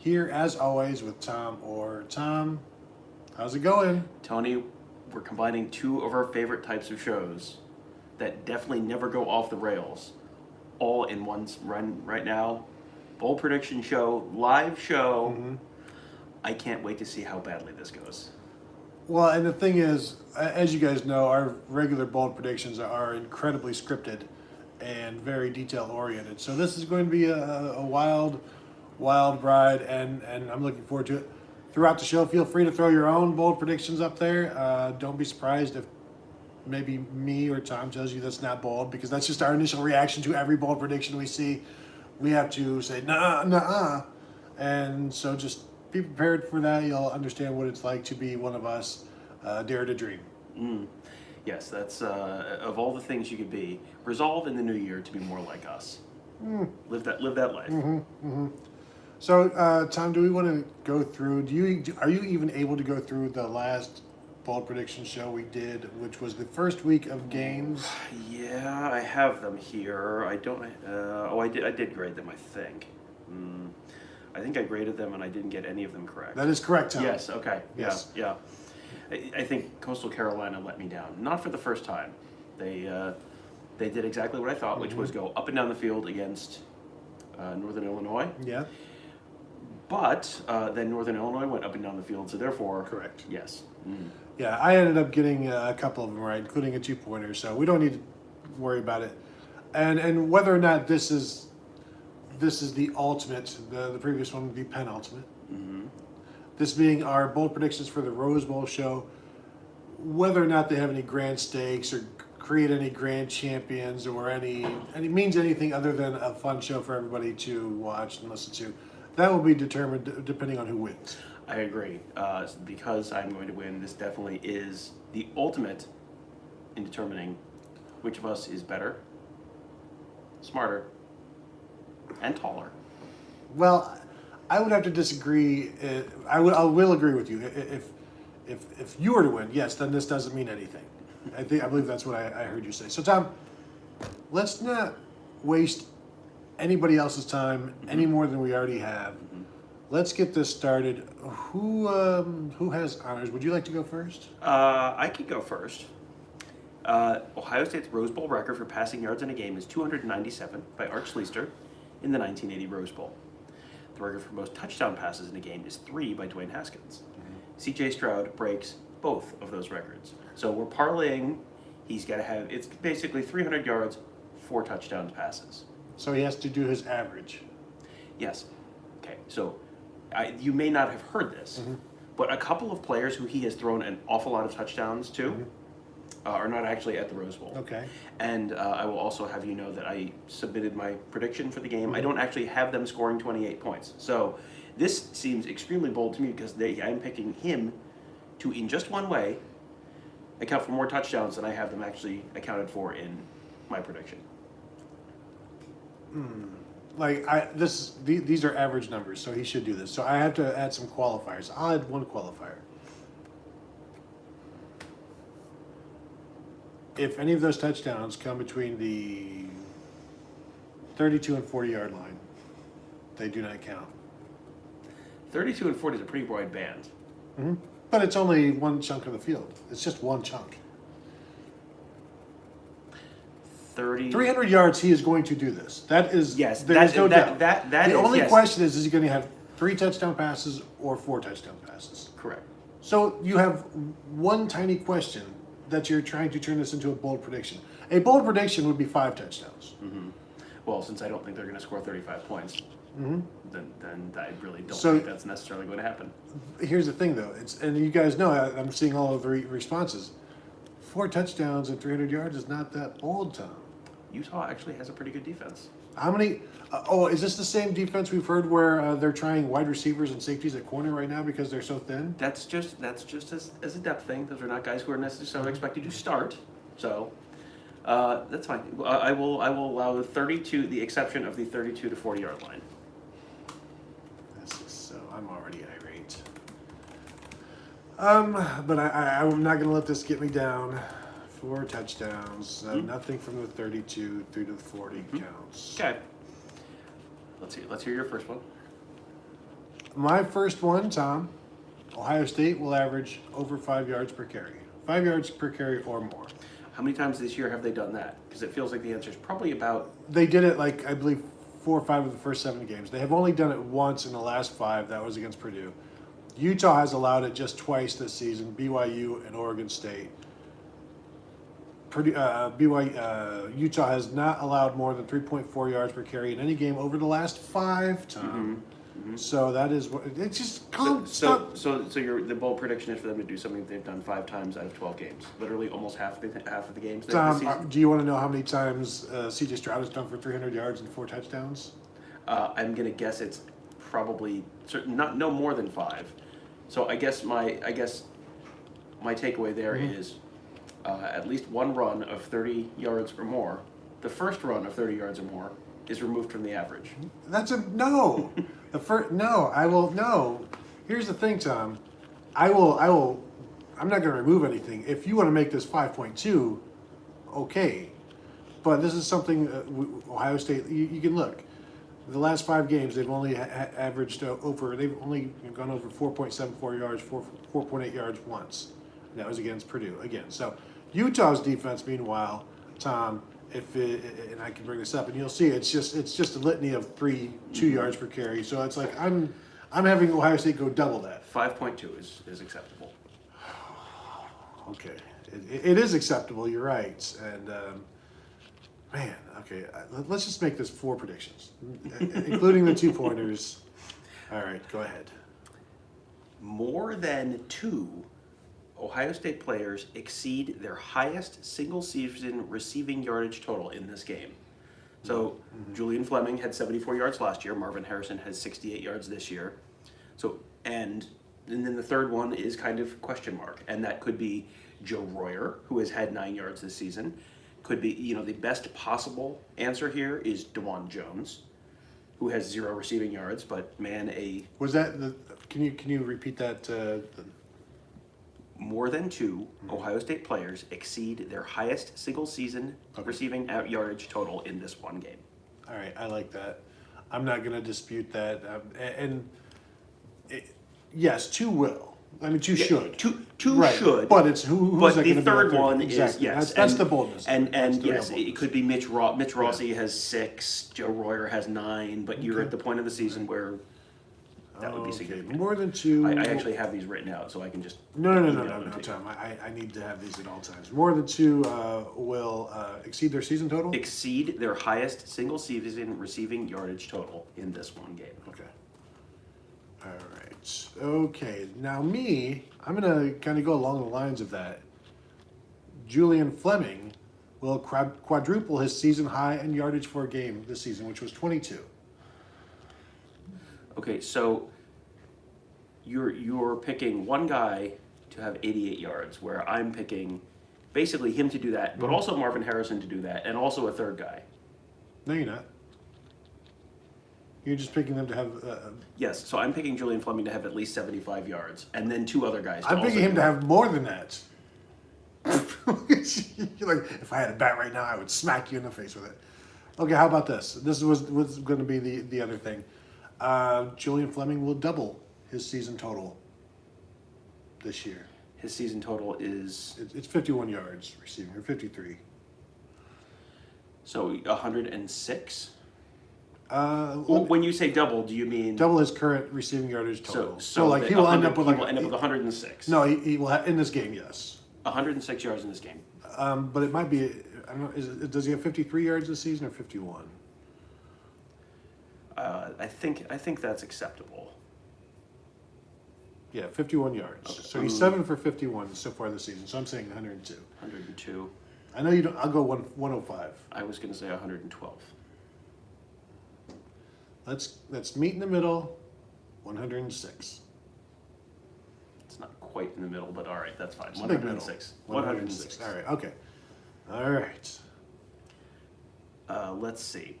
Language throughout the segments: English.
Here, as always, with Tom or Tom. How's it going? Tony, we're combining two of our favorite types of shows that definitely never go off the rails, all in one run right now. Bowl prediction show, live show. I can't wait to see how badly this goes. Well, and the thing is, as you guys know, our regular bold predictions are incredibly scripted and very detail oriented. So this is going to be a wild, wild ride, and I'm looking forward to it. Throughout the show, feel free to throw your own bold predictions up there. Don't be surprised if maybe me or Tom tells you that's not bold, because that's just our initial reaction to every bold prediction we see. We have to say, nah, nah, and so just be prepared for that. You'll understand what it's like to be one of us. Dare to dream. Yes, that's of all the things you could be. Resolve in the new year to be more like us. Live that life. So, Tom, do we want to go through? Are you even able to go through the last bold prediction show we did, which was the first week of games? Yeah, I have them here. I don't. I did grade them. I think. I think I graded them and I didn't get any of them correct. That is correct, Tom. Yes. Okay. Yes. Yeah. I think Coastal Carolina let me down. Not for the first time. They did exactly what I thought, which was go up and down the field against Northern Illinois. Yeah. But then Northern Illinois went up and down the field, so therefore, Correct. Yes. Yeah, I ended up getting a couple of them right, including a 2-pointer. So we don't need to worry about it. And whether or not this is the ultimate, the previous one would be penultimate. This being our bold predictions for the Rose Bowl show, whether or not they have any grand stakes or create any grand champions or any means anything other than a fun show for everybody to watch and listen to, that will be determined depending on who wins. I agree. Because I'm going to win, this definitely is the ultimate in determining which of us is better, smarter, and taller. Well, I would have to disagree. I will agree with you. If you were to win, yes, then this doesn't mean anything. I believe that's what I heard you say. So, Tom, let's not waste anybody else's time any more than we already have. Let's get this started. Who has honors? Would you like to go first? I could go first. Ohio State's Rose Bowl record for passing yards in a game is 297 by Art Schlichter in the 1980 Rose Bowl. The record for most touchdown passes in a game is 3 by Dwayne Haskins. CJ Stroud breaks both of those records. So we're parlaying. He's got to have, it's basically 300 yards, 4 touchdown passes. So he has to do his average. Yes. Okay, so you may not have heard this, but a couple of players who he has thrown an awful lot of touchdowns to are not actually at the Rose Bowl. Okay. And I will also have you know that I submitted my prediction for the game. I don't actually have them scoring 28 points. So this seems extremely bold to me because I'm picking him to, in just one way, account for more touchdowns than I have them actually accounted for in my prediction. These are average numbers, so he should do this. So I have to add some qualifiers. I'll add one qualifier. If any of those touchdowns come between the 32 and 40-yard line, they do not count. 32 and 40 is a pretty wide band. But it's only one chunk of the field. It's just one chunk. 300 yards, he is going to do this. That is, yes. There's no doubt. The only question is he going to have 3 touchdown passes or 4 touchdown passes? Correct. So you have one tiny question that you're trying to turn this into a bold prediction. A bold prediction would be 5 touchdowns. Well, since I don't think they're going to score 35 points, then I really don't So- think that's necessarily going to happen. Here's the thing, though. And you guys know, I'm seeing all of the responses. 4 touchdowns and 300 yards is not that bold, Tom. Utah actually has a pretty good defense. How many? Is this the same defense we've heard where they're trying wide receivers and safeties at corner right now because they're so thin? That's just as a depth thing. Those are not guys who are necessarily expected to start. So that's fine. I will allow the 32, the exception of the 32 to 40-yard line. So I'm already irate. But I'm not going to let this get me down. 4 touchdowns. Nothing from the 32 through to the 40 counts. Okay. Let's hear your first one. My first one, Tom. Ohio State will average over 5 yards per carry. 5 yards per carry or more. How many times this year have they done that? Because it feels like the answer is probably about. They did it like I believe 4 or 5 of the first 7 games. They have only done it once in the last 5. That was against Purdue. Utah has allowed it just twice this season. BYU and Oregon State. Utah has not allowed more than 3.4 yards per carry in any game over the last 5 times. So that is what it's just So the bold prediction is for them to do something they've done 5 times out of 12 games. Literally almost half of the games this season. Do you want to know how many times CJ Stroud has done for 300 yards and 4 touchdowns? I'm gonna guess it's probably no more than 5. So I guess my takeaway there is at least one run of 30 yards or more. The first run of 30 yards or more is removed from the average. That's a no. I will no. Here's the thing, Tom. I'm not going to remove anything. If you want to make this 5.2, okay. But this is something Ohio State. You can look. The last 5 games, they've only averaged over. They've only gone over 4.74 yards, 4.8 yards once. And that was against Purdue again. So Utah's defense, meanwhile, Tom. And I can bring this up, and you'll see it's just a litany of 2 yards per carry. So it's like I'm having Ohio State go double that. 5.2 is acceptable. Okay, it is acceptable. You're right, and man, okay. Let's just make this 4 predictions, including the 2-pointers. All right, go ahead. More than 2 Ohio State players exceed their highest single-season receiving yardage total in this game. So Julian Fleming had 74 yards last year. Marvin Harrison has 68 yards this year. So and then the third one is kind of question mark, and that could be Joe Royer, who has had 9 yards this season. Could be the best possible answer here is DeJuan Jones, who has 0 receiving yards, but was that the? Can you repeat that? More than 2 Ohio State players exceed their highest single-season receiving yardage total in this one game. All right, I like that. I'm not going to dispute that. Yes, 2 will. I mean, 2 should. Two right. should. But it's who's But that the gonna third be one exactly. is yes. That's the boldness. And the yes, boldness. it could be Mitch Rossi has 6, Joe Royer has 9, but you're at the point of the season where that would be significant. More than 2. I actually have these written out, so I can just No, Tom. I need to have these at all times. More than 2 will exceed their season total. Exceed their highest single-season receiving yardage total in this one game. Okay. All right. Okay. Now I'm gonna kind of go along the lines of that. Julian Fleming will quadruple his season high in yardage for a game this season, which was 22. Okay, so you're picking one guy to have 88 yards, where I'm picking basically him to do that, but also Marvin Harrison to do that, and also a third guy. No, you're not. You're just picking them to have. Yes, so I'm picking Julian Fleming to have at least 75 yards, and then 2 other guys. I'm picking him to have more than that. You're like, if I had a bat right now, I would smack you in the face with it. Okay, how about this? This was going to be the other thing. Julian Fleming will double his season total this year. His season total is... It's 51 yards receiving, or 53. So 106? Well, when you say double, do you mean... Double his current receiving yardage total. So like he will end up with like... He will end up with 106. No, he will have, in this game, yes. 106 yards in this game. But it might be... I don't know, does he have 53 yards this season or 51? I think that's acceptable. Yeah, 51 yards. Okay. So he's 7 for 51 so far this season. So I'm saying 102. 102. I know you don't. I'll go 105. I was going to say 112. Let's meet in the middle. 106. It's not quite in the middle, but all right, that's fine. It's a big middle. 106. 106. All right. Okay. All right. Let's see.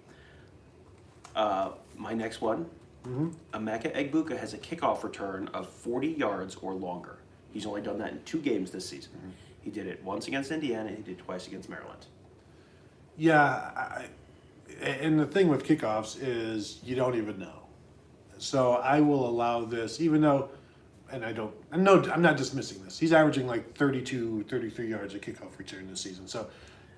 My next one. Mm-hmm. Emeka Egbuka has a kickoff return of 40 yards or longer. He's only done that in 2 games this season. Mm-hmm. He did it once against Indiana, and he did twice against Maryland. Yeah, and the thing with kickoffs is you don't even know. So I will allow this, even though, and I'm not dismissing this. He's averaging like 32, 33 yards a kickoff return this season. So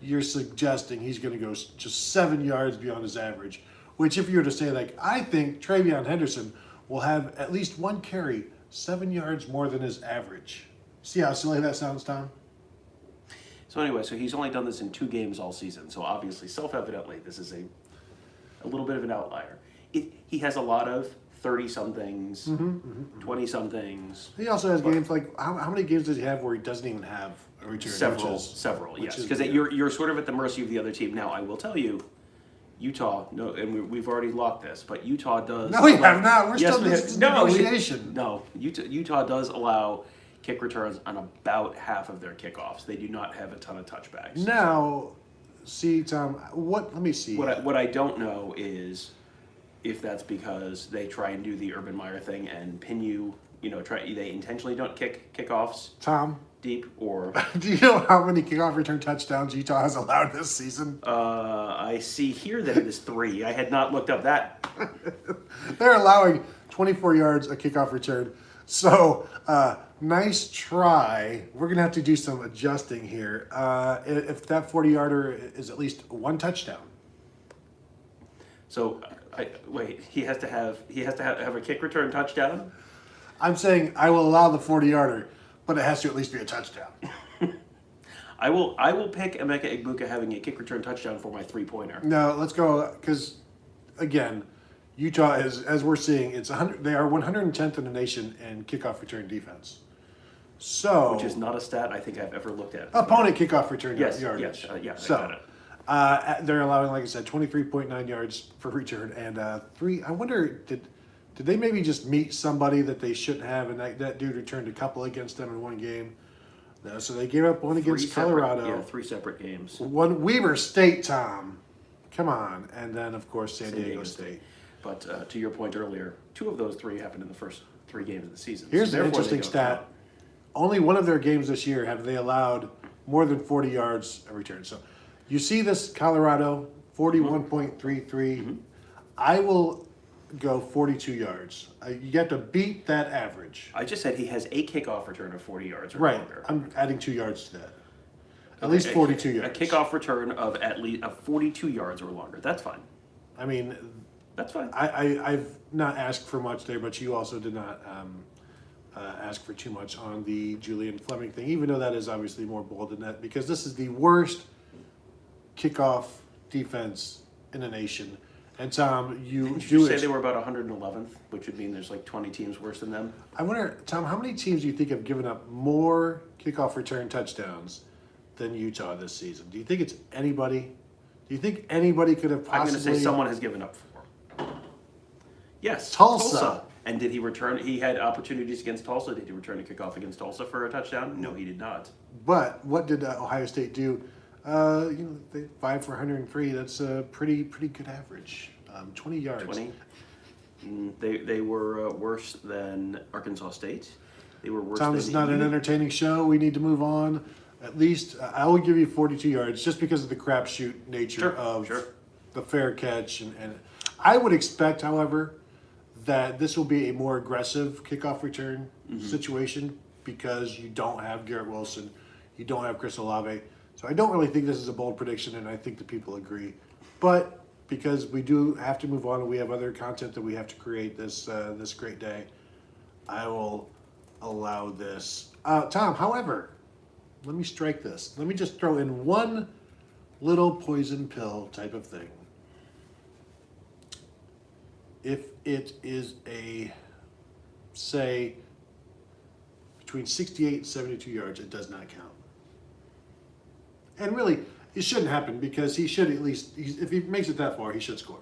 you're suggesting he's going to go just 7 yards beyond his average, which if you were to say, like, I think Travion Henderson will have at least one carry 7 yards more than his average. See how silly that sounds, Tom? So anyway, so he's only done this in 2 games all season. So obviously, self-evidently, this is a little bit of an outlier. He has a lot of 30-somethings, 20-somethings. He also has games like, how many games does he have where he doesn't even have a return? Several, yes. Because you're sort of at the mercy of the other team. Now, I will tell you, Utah, no, and we've already locked this, but Utah does. No, we have not. We're still in negotiation. Utah does allow kick returns on about half of their kickoffs. They do not have a ton of touchbacks. Now, see, Tom, let me see. What I don't know is if that's because they try and do the Urban Meyer thing and pin you, they intentionally don't kick kickoffs. Tom, deep, or do you know how many kickoff return touchdowns Utah has allowed this season? I see here that it is 3. I had not looked up that. They're allowing 24 yards a kickoff return. So, nice try. We're going to have to do some adjusting here. If that 40-yarder is at least 1 touchdown. So, he has to have a kick return touchdown? I'm saying I will allow the 40-yarder, but it has to at least be a touchdown. I will pick Emeka Egbuka having a kick return touchdown for my 3-pointer. No, let's go, because, again, Utah is, as we're seeing, they are 110th in the nation in kickoff return defense. So, which is not a stat I think I've ever looked at. Opponent kickoff return yardage. Yes, I got it. They're allowing, like I said, 23.9 yards per return and 3. I wonder, did they maybe just meet somebody that they shouldn't have, and that dude returned a couple against them in one game? No, so they gave up one against Colorado. 3 separate games. One Weber State, Tom. Come on. And then, of course, San Diego State. But to your point earlier, 2 of those 3 happened in the first 3 games of the season. Here's an interesting stat. Only one of their games this year have they allowed more than 40 yards a return. So you see this Colorado, 41.33. I will go 42 yards. You have to beat that average. I just said he has a kickoff return of 40 yards or longer. I'm adding 2 yards to that. At least 42 yards. A kickoff return of at least 42 yards or longer. That's fine. I mean, that's fine. I've not asked for much there, but you also did not ask for too much on the Julian Fleming thing, even though that is obviously more bold than that, because this is the worst kickoff defense in the nation. And Tom, Did you say they were about 111th, which would mean there's like 20 teams worse than them? I wonder, Tom, how many teams do you think have given up more kickoff return touchdowns than Utah this season? Do you think it's anybody? Do you think anybody could have possibly... I'm going to say someone has given up 4. Yes, Tulsa. And did he return? He had opportunities against Tulsa. Did he return a kickoff against Tulsa for a touchdown? No, he did not. But what did Ohio State do? They 5 for 103. That's a pretty good average. 20 yards. 20. They were worse than Arkansas State. They were worse. Tom, this is not an entertaining show. We need to move on. At least I will give you 42 yards just because of the crapshoot nature of the fair catch. And I would expect, however, that this will be a more aggressive kickoff return situation because you don't have Garrett Wilson, you don't have Chris Olave. So I don't really think this is a bold prediction, and I think the people agree. But because we do have to move on and we have other content that we have to create this great day, I will allow this. Tom, however, let me strike this. Let me just throw in one little poison pill type of thing. If it is say, between 68 and 72 yards, it does not count. And really, it shouldn't happen because he should at least, if he makes it that far, he should score.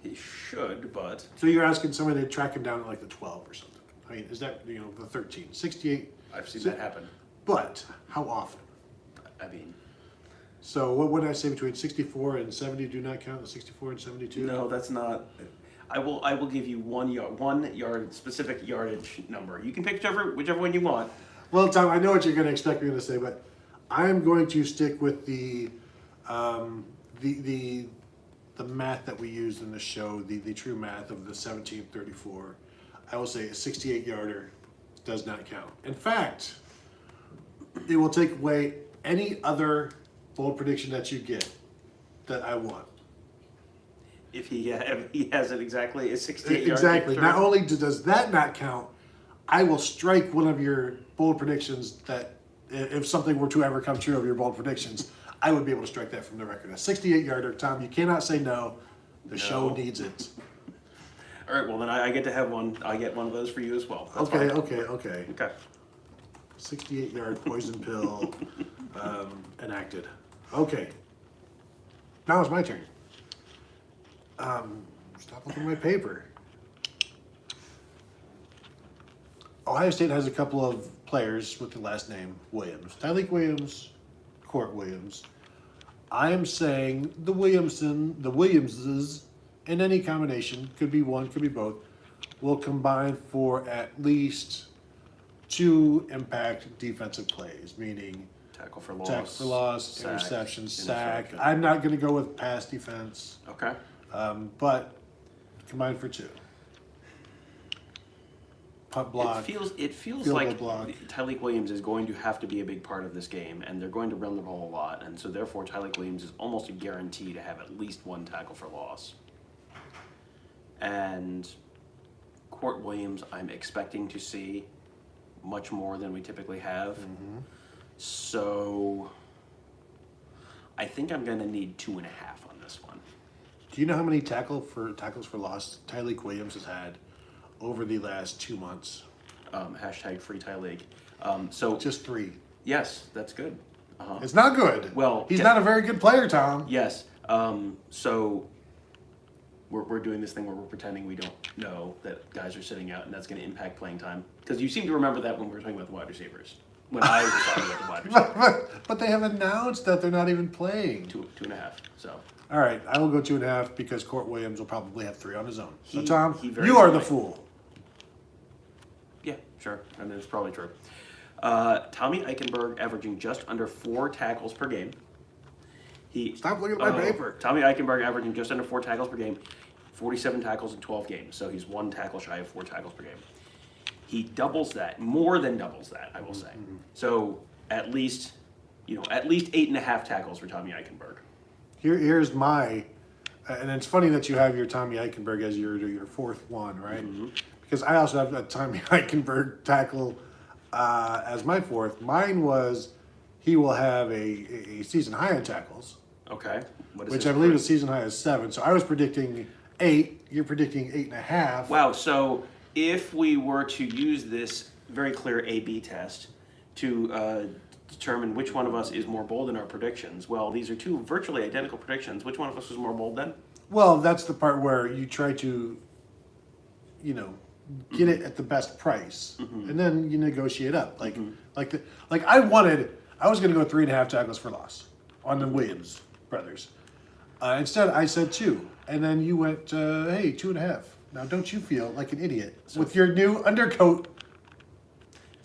He should, but... So you're asking somebody to track him down at like the 12 or something. I mean, is that, the 13? 68? I've seen that happen. But how often? I mean... So what would I say between 64 and 70 do not count? 64 and 72? No, that's not... I will give you 1 yard specific yardage number. You can pick whichever one you want. Well, Tom, I know what you're going to expect me to say, but I'm going to stick with the the math that we used in the show, the true math of the 1734, I will say a 68-yarder does not count. In fact, it will take away any other bold prediction that you get that I want. If he has it exactly a 68 yard Exactly. kick Not return. only does that not count, I will strike one of your bold predictions that if something were to ever come true of your bold predictions, I would be able to strike that from the record. A 68-yarder, Tom, you cannot say no. The show needs it. All right, well then I get to have one. I get one of those for you as well. That's Okay, fine. okay. 68-yard poison pill enacted. Okay. Now it's my turn. Stop looking at my paper. Ohio State has a couple of players with the last name Williams. Tyleik Williams, Court Williams. I am saying the Williamses, in any combination, could be one, could be both, will combine for at least 2 impact defensive plays, meaning Tackle for loss, sack, interception, sack. interception. I'm not going to go with pass defense, Okay. but combined for 2. Punt block. It feels field like goal block. Tyleik Williams is going to have to be a big part of this game, and they're going to run the ball a lot, and so therefore Tyleik Williams is almost a guarantee to have at least 1 tackle for loss. And Court Williams, I'm expecting to see much more than we typically have. Mm-hmm. So I think I'm going to need 2.5 on this one. Do you know how many tackles for loss Tyleik Williams has had over the last 2 months? Hashtag free Tyleik. So Just 3. yes, that's good. It's not good. Well, he's not a very good player, Tom. Yes. So we're doing this thing where we're pretending we don't know that guys are sitting out, and that's going to impact playing time. Because you seem to remember that when we were talking about the wide receivers. When I was talking about the wide receivers. But they have announced that they're not even playing. 2.5. So All right, I will go 2.5 because Court Williams will probably have 3 on his own. So, He Tom, very you are well the might. fool. yeah, sure. I mean, it's probably true. Tommy Eichenberg averaging just under 4 tackles per game. Stop looking at my paper. Tommy Eichenberg averaging just under 4 tackles per game, 47 tackles in 12 games. So he's 1 tackle shy of 4 tackles per game. He doubles that, more than doubles that, I will say. Mm-hmm. So at least 8.5 tackles for Tommy Eichenberg. Here's my, and it's funny that you have your Tommy Eichenberg as your 4th one, right? Mm-hmm. Because I also have a Tommy Eichenberg tackle as my 4th. Mine was he will have a season high in tackles, Okay. What is which his I believe first? the season high is 7. So I was predicting 8. You're predicting 8.5. Wow. So if we were to use this very clear A/B test to determine which one of us is more bold in our predictions, well, these are 2 virtually identical predictions. Which one of us is more bold then? Well, that's the part where you try to, get it at the best price, and then you negotiate up. Like I was going to go 3.5 tackles for loss on the Williams brothers. Instead, I said 2, and then you went, hey, 2.5. Now, don't you feel like an idiot with your new undercoat?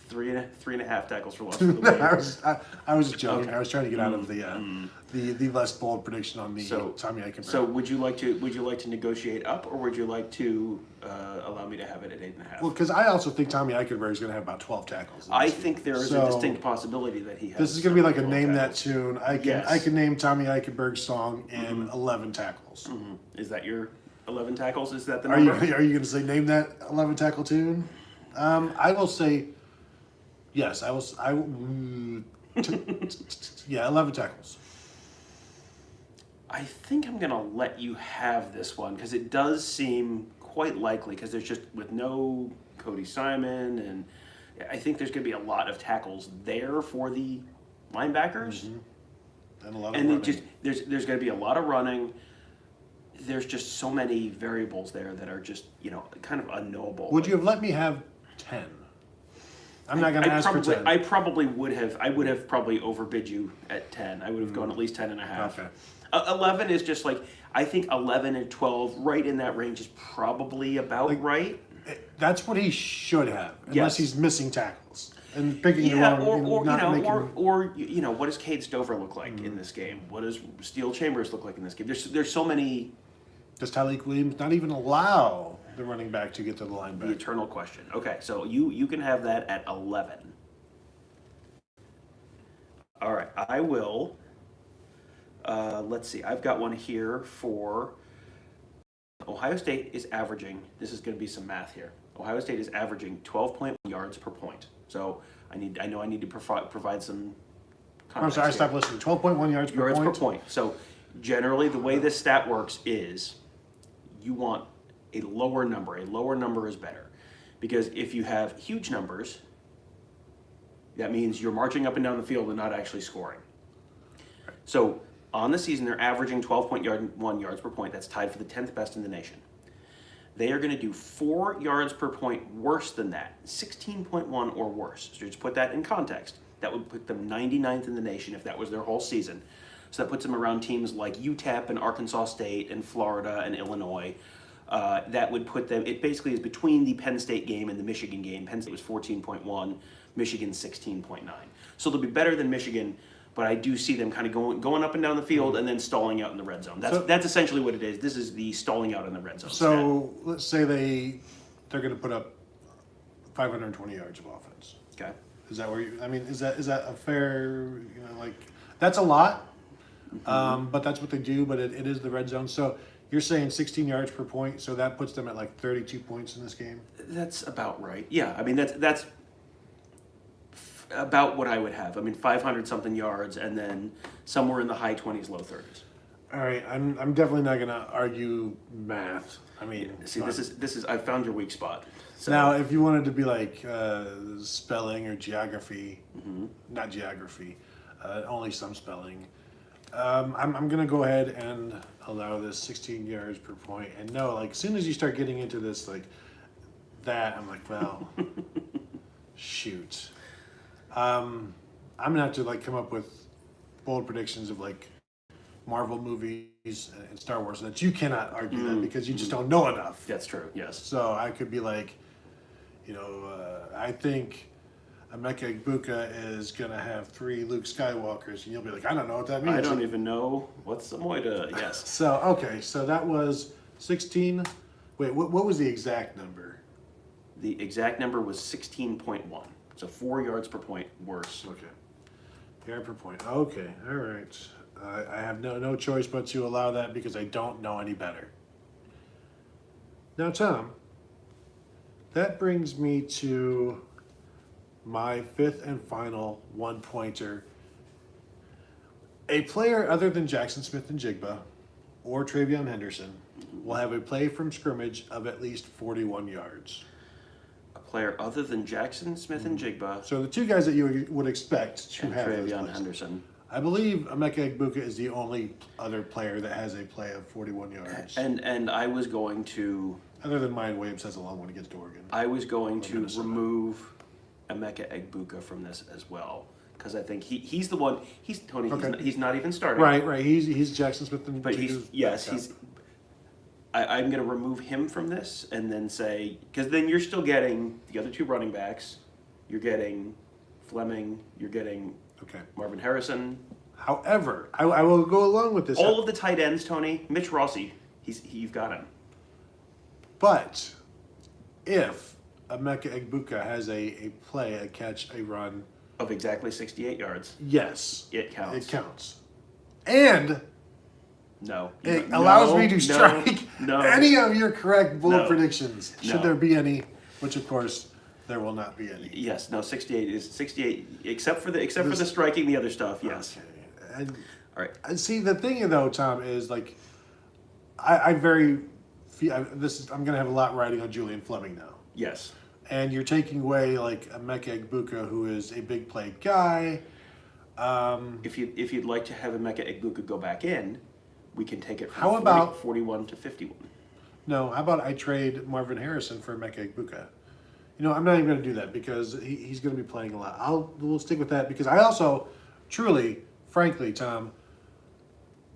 3.5 tackles for loss. For the Williams. I was just joking. Okay. I was trying to get out of the less bold prediction on the Tommy Eichenberg. So would you like to negotiate up, or would you like to allow me to have it at 8.5? Well, because I also think Tommy Eichenberg is going to have about 12 tackles. I think there is a So, distinct possibility that he has. This is going to be like a 12 name that tackles. tune. Yes. I can name Tommy Eichenberg's song in 11 tackles. Is that your 11 tackles? Is that the Are you number? going to say name that 11 tackle tune? I will say yes. Yeah, 11 tackles. I think I'm going to let you have this one because it does seem quite likely because there's just with no Cody Simon, and I think there's going to be a lot of tackles there for the linebackers. And a lot of And running. it just there's going to be a lot of running. There's just so many variables there that are just kind of unknowable. Would you have let me have 10? I'm not going to ask for 10. I probably would have. I would have probably overbid you at 10. I would have gone at least 10.5. Okay. 11 is just like, I think 11 and 12, right in that range is probably about right. That's what he should have, unless Yes. he's missing tackles and picking the Yeah, wrong. or what does Cade Stover look like in this game? What does Steel Chambers look like in this game? There's so many Does Tyleik Williams not even allow the running back to get to the The linebacker? eternal question. Okay, so you can have that at 11. All right, I will. Let's see. I've got one here for Ohio State is averaging. This is going to be some math here. Ohio State is averaging 12.1 yards per point. So I know I need to provide some context. I'm sorry, I here. stopped listening. 12.1 yards per point. Yards per point. So generally, the way this stat works is you want a lower number. A lower number is better. Because if you have huge numbers, that means you're marching up and down the field and not actually scoring. So on the season, they're averaging 12.1 yards per point. That's tied for the 10th best in the nation. They are going to do 4 yards per point worse than that, 16.1 or worse. So just put that in context. That would put them 99th in the nation if that was their whole season. So that puts them around teams like UTEP and Arkansas State and Florida and Illinois. That would put them, it basically is between the Penn State game and the Michigan game. Penn State was 14.1, Michigan 16.9. So they'll be better than Michigan, but I do see them kind of going up and down the field and then stalling out in the red zone. That's essentially what it is. This is the stalling out in the red zone. So let's say they're going to put up 520 yards of offense. Okay. Is that where you? I mean, is that a fair? That's a lot, but that's what they do. But it is the red zone. So you're saying 16 yards per point. So that puts them at like 32 points in this game. That's about right. Yeah, I mean that's about what I would have. I mean 500 something yards and then somewhere in the high 20s, low 30s. All right, I'm definitely not going to argue math. I mean, See, this is I found your weak spot. So, now if you wanted to be like spelling or geography, not geography, only some spelling. I'm going to go ahead and allow this 16 yards per point. And no, like as soon as you start getting into this like that, I'm like, well, shoot. I'm gonna have to like come up with bold predictions of like Marvel movies and Star Wars that you cannot argue that because you just don't know enough. that's true. Yes. So I could be like, I think Emeka Egbuka is gonna have 3 Luke Skywalkers, and you'll be like, I don't know what that means. I don't even know what's the Moida. Yes. So okay, so that was 16. Wait, what was the exact number? The exact number was 16.1. So 4 yards per point worse. Okay. Yard per point. Okay. All right. I have no choice but to allow that because I don't know any better. Now, Tom, that brings me to my 5th and final one-pointer. A player other than Jackson Smith-Njigba or Travion Henderson will have a play from scrimmage of at least 41 yards. Player other than Jackson Smith-Njigba So the 2 guys that you would expect to and have those Travion plays. Henderson. I believe Emeka Egbuka is the only other player that has a play of 41 yards. And I was going to Other than Myan Williams has a long one against Oregon. I was going to Minnesota. remove Emeka Egbuka from this as well because I think he's the one. He's Tony. Okay. He's not even starting. Right. He's Jackson Smith and But I'm going to remove him from this and then say because then you're still getting the other 2 running backs. You're getting Fleming. You're getting Okay. Marvin Harrison. However, I will go along with this. All of the tight ends, Tony. Mitch Rossi. You've got him. But if Emeka Egbuka has a play, a catch, a run, Of exactly 68 yards. yes, It counts. It counts. And No. it No, allows me to strike no. any of your correct bold No. predictions, should No. there be any, which of course there will not be any. Yes, no, 68 is 68 except for the striking, the other stuff, yes. Okay. And All right. And see, the thing though, Tom, is like, I'm gonna have a lot riding on Julian Fleming now, Yes. and you're taking away like Emeka Egbuka, who is a big play guy. If you'd like to have Emeka Egbuka go back in, we can take it from How about- 41 to 51. No, how about I trade Marvin Harrison for Emeka Egbuka? I'm not even gonna do that because he's gonna be playing a lot. We'll stick with that because I also, truly, frankly, Tom,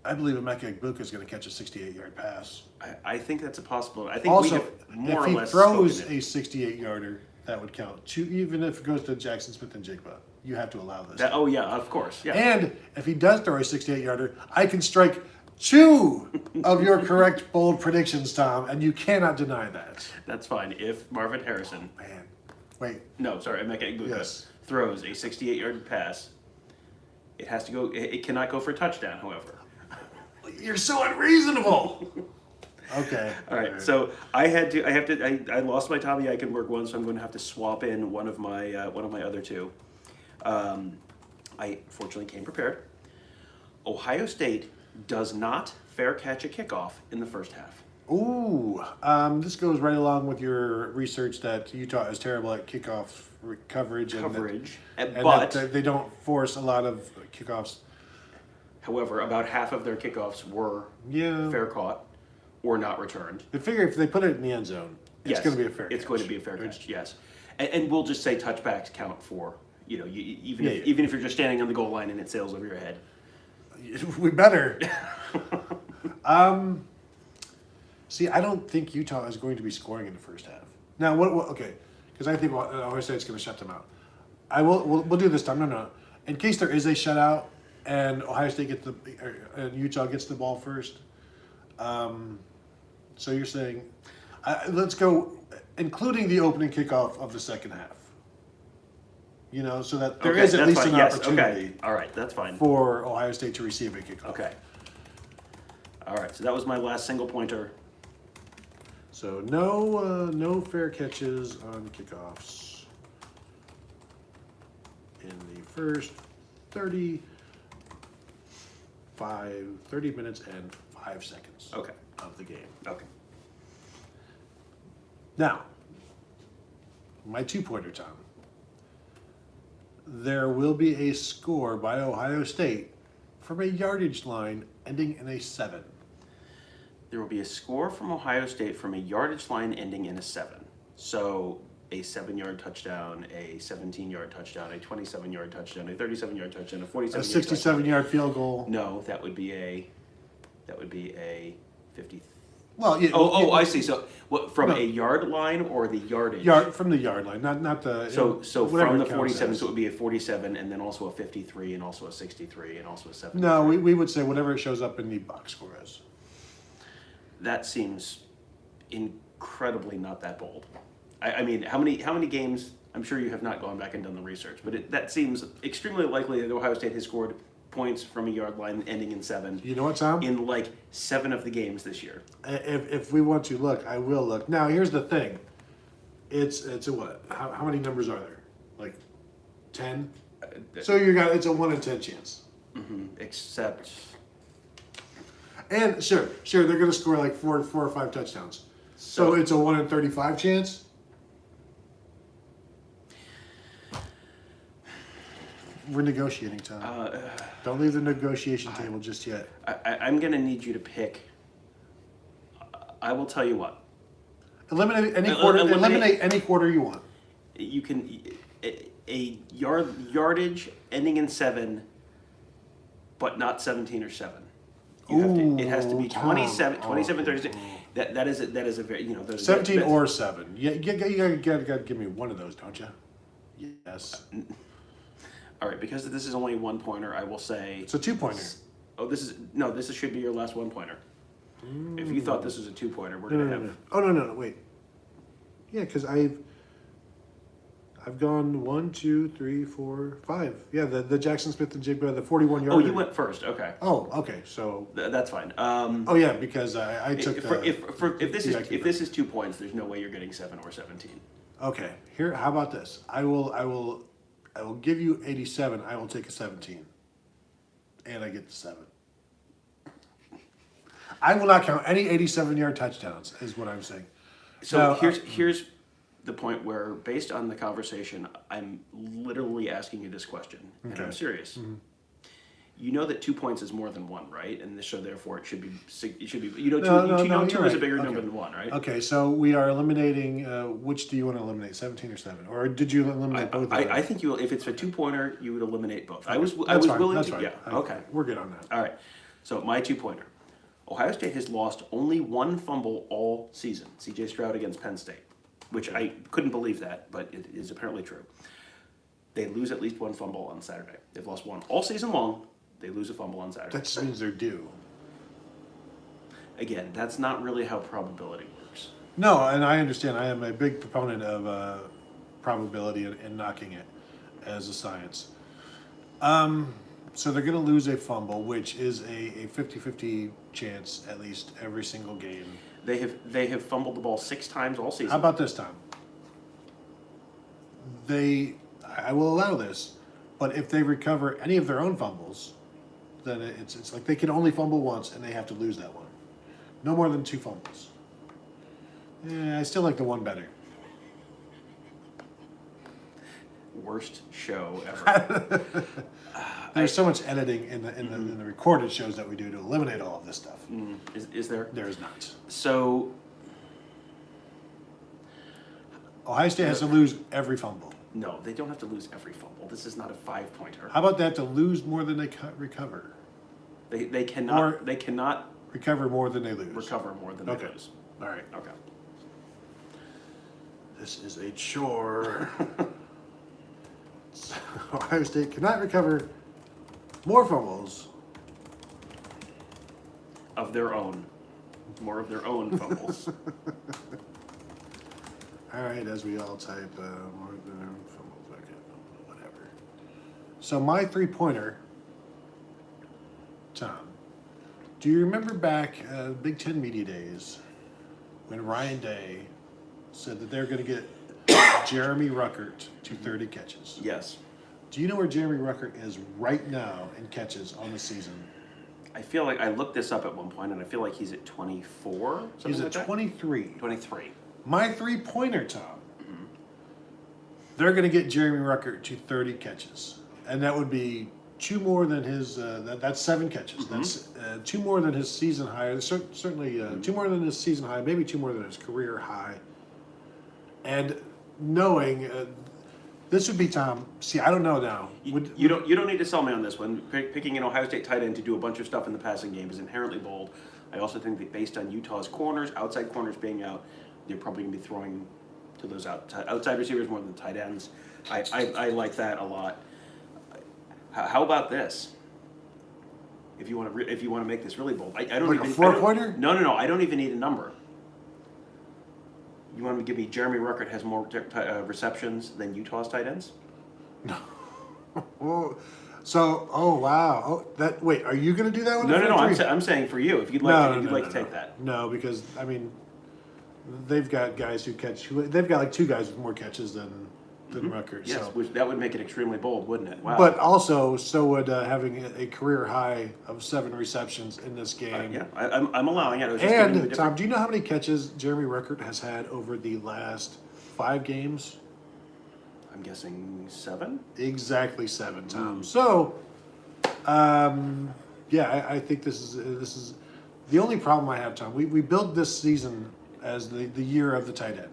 I believe Emeka Egbuka is gonna catch a 68-yard pass. I think that's a possibility. I think Also, we have more if or he less throws spoken it. a 68-yarder, that would count. Even if it goes to Jackson Smith-Njigba, you have to allow this. Oh yeah, of course. Yeah. And if he does throw a 68-yarder, I can strike 2 of your correct bold predictions, Tom, and you cannot deny that. That's fine. If Marvin Harrison, Man, wait. no, sorry, Emeka Egbuka, Yes. throws a 68-yard pass, it has to go. It cannot go for a touchdown. However. You're so unreasonable. Okay. All right. So I lost my Tommy Eichenberg one, so I'm going to have to swap in one of my other two. I fortunately came prepared. Ohio State does not fair catch a kickoff in the first half. Ooh, this goes right along with your research that Utah is terrible at kickoff coverage. But that they don't force a lot of kickoffs. however, about half of their kickoffs were fair caught or not returned. They figure if they put it in the end zone, it's going to be a fair catch. It's going to be a fair catch, yes. And we'll just say touchbacks count for, even if you're just standing on the goal line and it sails over your head. We better. See, I don't think Utah is going to be scoring in the first half. Now, okay, because I think Ohio State's going to shut them out. We'll do this time. No. In case there is a shutout and Ohio State and Utah gets the ball first. So you're saying, let's go, including the opening kickoff of the second half. So that there is at least an opportunity. Okay. All right, that's fine. For Ohio State to receive a kickoff. Okay. All right, so that was my last single pointer. So no fair catches on kickoffs in the first 30 minutes and 5 seconds of the game. Okay. Now, my 2-pointer, Tom. There will be a score by Ohio State from a yardage line ending in a 7. There will be a score from Ohio State from a yardage line ending in a 7. So a 7-yard touchdown, a 17-yard touchdown, a 27-yard touchdown, a 37-yard touchdown, a 47-yard a 67-yard field goal. No, that would be a 50. Well, yeah. I see. So what from a yard line or the yardage? From the yard line, not the. So from the 47, as. so it would be a 47, and then also a 53, and also a 63, and also a 73. No, we would say whatever it shows up in the box score as. That seems incredibly not that bold. I mean, how many games? I'm sure you have not gone back and done the research, but that seems extremely likely that Ohio State has scored points from a yard line ending in 7. You know what, Tom? In like 7 of the games this year. If we want to look, I will look. Now, here's the thing. It's a what? How many numbers are there? Like 10? So it's a 1 in 10 chance. Mm-hmm. Except. And sure, they're going to score like four or 5 touchdowns. So it's a 1 in 35 chance. We're negotiating, Tom. Don't leave the negotiation table just yet. I'm going to need you to pick. I will tell you what. Eliminate any quarter. Eliminate any quarter you want. You can a yardage ending in 7, but not 17 or 7. It has to be 27, 36. That is a very 17 or 7. You gotta give me one of those, don't you? Yes. All right, because this is only 1-pointer, I will say it's a 2-pointer. Oh, this should be your last 1-pointer. If you thought this was a 2-pointer, we're gonna have. No. Oh no, wait. Yeah, because I've gone 1, 2, 3, 4, 5. Yeah, the Jackson Smith and Jigba, the 41-yard. Oh, you went first. Okay. Oh, okay. So that's fine. yeah, because I took if this is 2 points, there's no way you're getting 7 or 17. Okay. Here, how about this? I will give you 87. I will take a 17, and I get the 7. I will not count any 87-yard touchdowns. Is what I'm saying. So now, here's the point where, based on the conversation, I'm literally asking you this question, and I'm serious. Mm-hmm. You know that 2 points is more than 1, right? And so therefore it should be 2 is a bigger number than 1, right? Okay, so we are eliminating. Which do you want to eliminate, 17 or 7, or did you eliminate both? I think you will. If it's a 2-pointer, you would eliminate both. Okay. I was fine. willing That's to. fine. Yeah. Okay. We're good on that. All right. So my 2-pointer. Ohio State has lost only 1 fumble all season. CJ Stroud against Penn State, which I couldn't believe that, but it is apparently true. They lose at least 1 fumble on Saturday. They've lost 1 all season long. They lose a fumble on Saturday. That just means they're due. Again, that's not really how probability works. No, and I understand. I am a big proponent of probability and knocking it as a science. So they're going to lose a fumble, which is a 50-50 chance at least every single game. They have fumbled the ball 6 times all season. How about this time? I will allow this, but if they recover any of their own fumbles, then it's like they can only fumble once and they have to lose that one. No more than 2 fumbles. I still like the one better. Worst show ever. There's so much editing in the recorded shows that we do to eliminate all of this stuff. Is there? There is not. So Ohio State has to lose every fumble. no, they don't have to lose every fumble. This is not a 5-pointer. How about that to lose more than they recover? They cannot Or- they cannot Recover more than they lose. recover more than Okay. they lose. All right. Okay. This is a chore. Ohio State cannot recover more fumbles. Of their own. More of their own fumbles. All right, as we all type more than fumbles. Okay, whatever. So my 3-pointer, Tom. Do you remember back Big Ten media days when Ryan Day said that they're going to get Jeremy Ruckert to 30 catches? Yes. Do you know where Jeremy Ruckert is right now in catches on the season? I feel like I looked this up at one point and I feel like he's at 24. He's at like that? 23. 23. My 3-pointer, Tom. They're going to get Jeremy Ruckert to 30 catches, and that would be 2 more than his. That's 7 catches. That's 2 more than his season high. Certainly 2 more than his season high. Maybe 2 more than his career high. And knowing this would be Tom. See, I don't know now. You don't need to sell me on this one. Picking an Ohio State tight end to do a bunch of stuff in the passing game is inherently bold. I also think that based on Utah's corners, outside corners being out, they're probably going to be throwing to those outside receivers more than tight ends. I like that a lot. How about this? If you want to make this really bold, I don't Like a even 4-pointer? No. I don't even need a number. You want to give me Jeremy Ruckert has more receptions than Utah's tight ends? Oh, so, oh wow. Oh, that. Wait, are you going to do that one? No. I'm saying for you, if you'd like to take that. No, because I mean, they've got guys who catch. They've got like 2 guys with more catches than Ruckert. Yes, So. which that would make it extremely bold, wouldn't it? Wow. But also, so would having a career high of 7 receptions in this game. yeah, I'm allowing it. I was just giving you a And different- Tom, do you know how many catches Jeremy Ruckert has had over the last 5 games? I'm guessing 7. Exactly 7, Tom. So, yeah, I think this is the only problem I have, Tom. We built this season as the year of the tight end.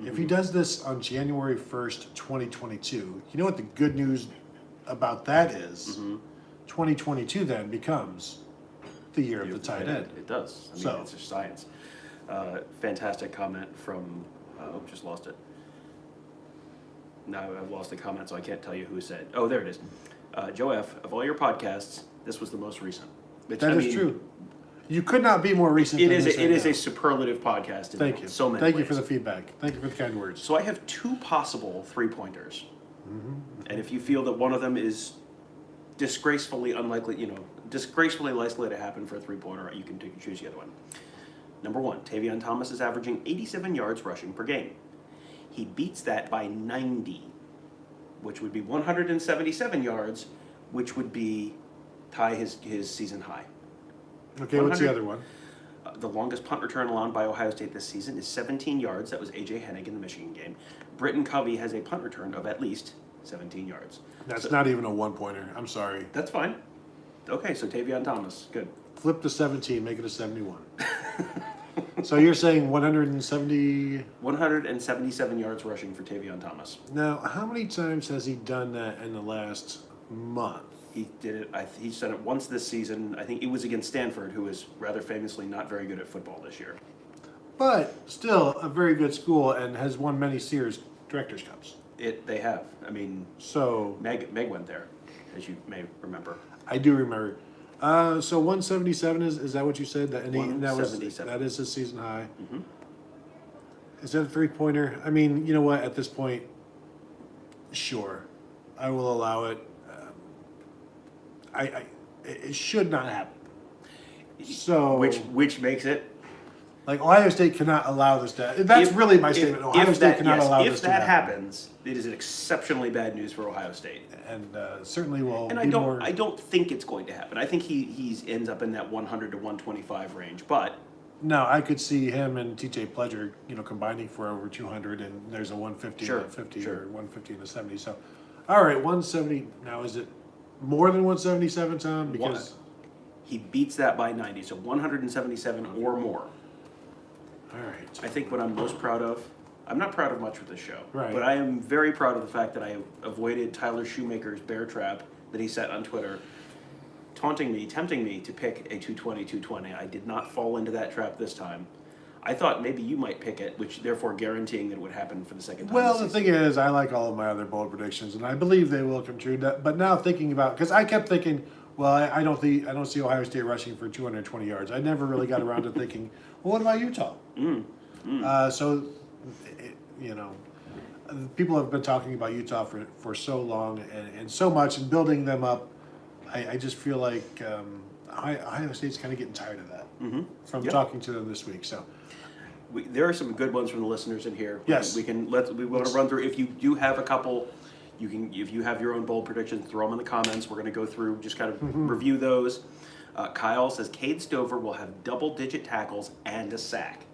If he does this on January 1st, 2022, you know what the good news about that is? 2022 then becomes the year of the tight end. It does. I mean, So- it's just science. Fantastic comment from. Just lost it. Now I've lost the comment, so I can't tell you who said. Oh, there it is. Joe F. Of all your podcasts, this was the most recent. Which, That is true. You could not be more recent. It than is. this It right is now. a superlative podcast. In Thank you. So many. Thank you ways. for the feedback. Thank you for the kind words. So I have 2 possible 3-pointers, and if you feel that one of them is disgracefully likely to happen for a 3-pointer, you can choose the other one. Number 1, Tavion Thomas is averaging 87 yards rushing per game. He beats that by 90, which would be 177 yards, which would be tie his season high. Okay, what's the 100 other one? The longest punt return allowed by Ohio State this season is 17 yards. That was A.J. Hennig in the Michigan game. Britton Covey has a punt return of at least 17 yards. That's not even a 1-pointer. I'm sorry. That's fine. Okay, so Tavion Thomas, good. Flip the 17, make it a 71. So you're saying 170? 177 yards rushing for Tavion Thomas. Now, how many times has he done that in the last month? He did it. He's done it once this season. I think it was against Stanford, who is rather famously not very good at football this year. But still a very good school and has won many Sears Directors Cups. They have. I mean, So Meg went there, as you may remember. I do remember. So 177 is that what you said? That, and that was 177. that is his season high. Mm-hmm. Is that a 3-pointer? I mean, you know what? At this point, sure, I will allow it. It should not happen. So Which makes it. like Ohio State cannot allow this to. That's really my statement. Ohio State cannot allow this to happen. If that happens, it is an exceptionally bad news for Ohio State. And certainly will. And I don't think it's going to happen. I think he ends up in that 100 to 125 range. But no, I could see him and TJ Pledger, combining for over 200, and there's a 150 Sure, and a 50 sure. or 150 and a 70. So, all right, 170. Now, is it more than 177, Tom? Because he beats that by 90, so 177 or more. all right, I think what I'm most proud of, I'm not proud of much with this show, Right. but I am very proud of the fact that I avoided Tyler Shoemaker's bear trap that he set on Twitter, tempting me to pick a 220. I did not fall into that trap this time. I thought maybe you might pick it, which therefore guaranteeing that it would happen for the second time. well, this the season. thing is, I like all of my other bold predictions, and I believe they will come true. But now thinking about, because I kept thinking, well, I don't see Ohio State rushing for 220 yards. I never really got around to thinking, well, what about Utah? So, people have been talking about Utah for so long and so much and building them up. I just feel like Ohio State's kind of getting tired of that from Yep. talking to them this week. So. There are some good ones from the listeners in here. Yes. We want to run through. If you do have a couple, if you have your own bold predictions, throw them in the comments. We're going to go through, just kind of review those. Kyle says Cade Stover will have double-digit tackles and a sack.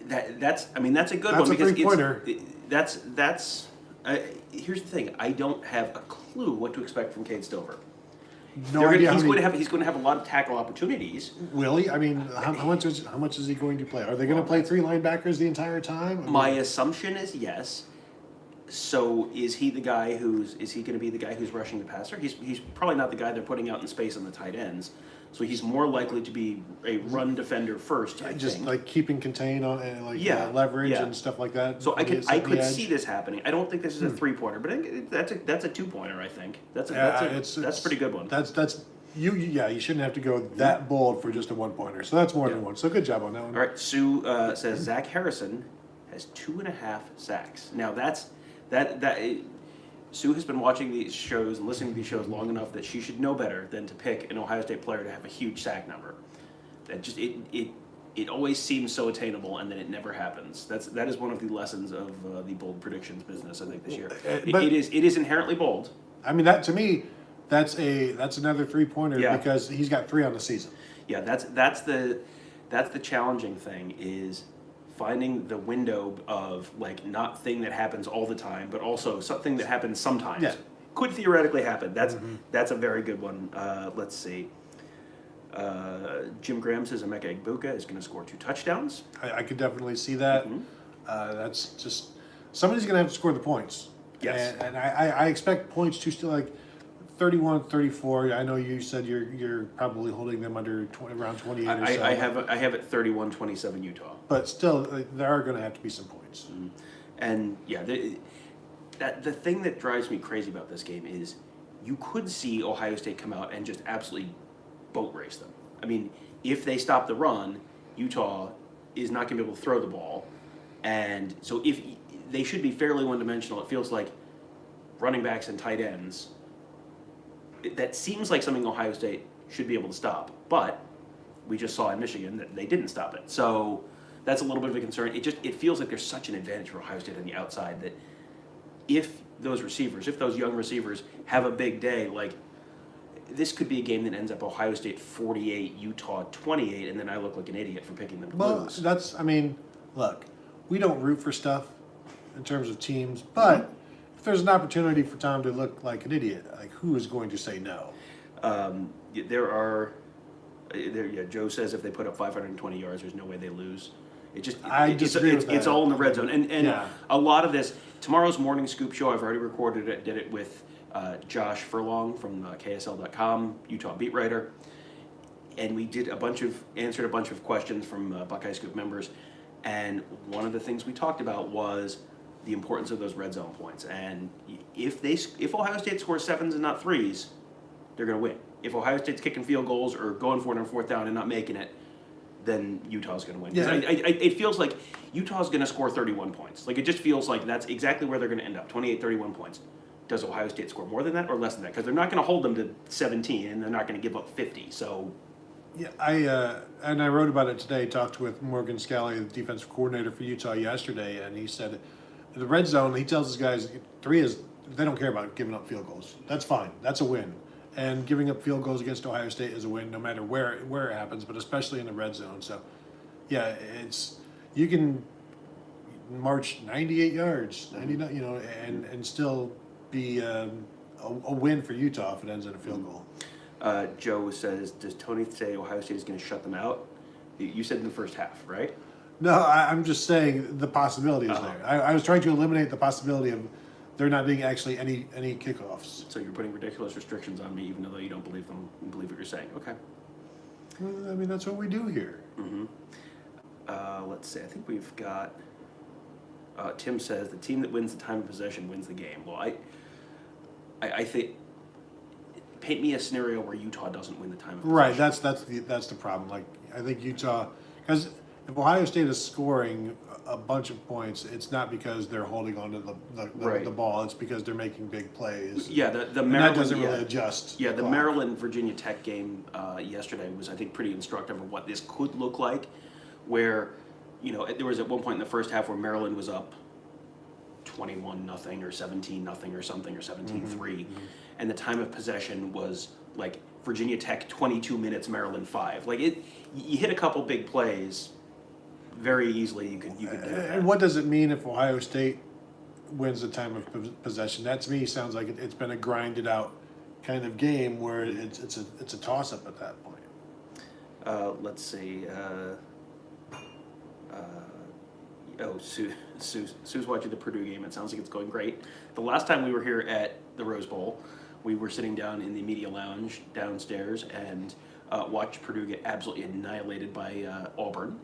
That's a good one That's a because three-pointer. Here's the thing. I don't have a clue what to expect from Cade Stover. No idea. He's going to have a lot of tackle opportunities. Will he? I mean, how much is he going to play? Are they going to play three linebackers the entire time? I mean, My assumption is yes. So is he going to be the guy who's rushing the passer? He's probably not the guy they're putting out in space on the tight ends. So he's more likely to be a run defender first. I just think. like keeping contained on and leverage and stuff like that. So I could edge. see this happening. I don't think this is a 3-pointer, but I think that's a 2-pointer. I think that's a pretty good one. You shouldn't have to go that bold for just a 1-pointer. So that's more than one. So good job on that one. All right, Sue says Zach Harrison has 2.5 sacks. Now Sue has been watching these shows and listening to these shows long enough that she should know better than to pick an Ohio State player to have a huge sack number. That just it always seems so attainable, and then it never happens. That is one of the lessons of the bold predictions business. I think this year it is inherently bold. I mean, that to me, that's another 3-pointer because he's got 3 on the season. Yeah, that's the challenging thing is finding the window of like not thing that happens all the time, but also something that happens sometimes. Yeah. Could theoretically happen. That's a very good one. Let's see. Jim Graham says Emeka Egbuka is going to score 2 touchdowns. I could definitely see that. That's just somebody's going to have to score the points. Yes. And I expect points to still like 31, 34. I know you said you're probably holding them under around 28 or so. I have it 31-27 Utah. But still, there are going to have to be some points. And yeah, the thing that drives me crazy about this game is you could see Ohio State come out and just absolutely boat race them. I mean, if they stop the run, Utah is not going to be able to throw the ball. And so if they should be fairly one-dimensional, it feels like running backs and tight ends, that seems like something Ohio State should be able to stop. But we just saw in Michigan that they didn't stop it. So that's a little bit of a concern. It feels like there's such an advantage for Ohio State on the outside that if those young receivers have a big day, like this could be a game that ends up Ohio State 48, Utah 28, and then I look like an idiot for picking them to lose. Look, we don't root for stuff in terms of teams, but if there's an opportunity for Tom to look like an idiot, like who is going to say no? Joe says if they put up 520 yards, there's no way they lose. It's all in the red zone. And a lot of this, tomorrow's Morning Scoop show, I've already recorded it, did it with Josh Furlong from KSL.com, Utah beat writer. And we did answered a bunch of questions from Buckeye Scoop members. And one of the things we talked about was the importance of those red zone points. And if Ohio State scores 7s and not 3s, they're going to win. if Ohio State's kicking field goals or going for it on fourth down and not making it, then Utah's going to win. 'Cause Yeah. it feels like Utah's going to score 31 points. Like, it just feels like that's exactly where they're going to end up, 28, 31 points. Does Ohio State score more than that or less than that? Because they're not going to hold them to 17, and they're not going to give up 50. So, Yeah, I wrote about it today. Talked with Morgan Scalley, the defensive coordinator for Utah, yesterday, and he said in the red zone, he tells his guys 3 is they don't care about giving up field goals. That's fine. That's a win. And giving up field goals against Ohio State is a win, no matter where it happens, but especially in the red zone. So, yeah, you can march 98 yards, 99, and still be a win for Utah if it ends in a field goal. Joe says, does Tony say Ohio State is going to shut them out? You said in the first half, right? No, I'm just saying the possibility is there. I was trying to eliminate the possibility of there not being actually any kickoffs. So you're putting ridiculous restrictions on me, even though you don't believe them. You believe what you're saying. Okay. Well, I mean, that's what we do here. Mm-hmm. Let's see. I think we've got. Tim says the team that wins the time of possession wins the game. Well, I think. Paint me a scenario where Utah doesn't win the time of possession. Right. That's the problem. Like, I think Utah, because if Ohio State is scoring a bunch of points, it's not because they're holding on to the ball. It's because they're making big plays. Yeah, the and Maryland that doesn't really adjust. Yeah, the Maryland Virginia Tech game yesterday was, I think, pretty instructive of what this could look like. Where, there was at one point in the first half where Maryland was up 21-0 or 17-0 or something, or 17-3, and the time of possession was like Virginia Tech 22 minutes, Maryland 5. Like you hit a couple big plays. Very easily, you could do that. And what does it mean if Ohio State wins the time of possession? That to me sounds like it's been a grinded out kind of game where it's a toss up at that point. Let's see. Sue's watching the Purdue game. It sounds like it's going great. The last time we were here at the Rose Bowl, we were sitting down in the media lounge downstairs and watched Purdue get absolutely annihilated by Auburn.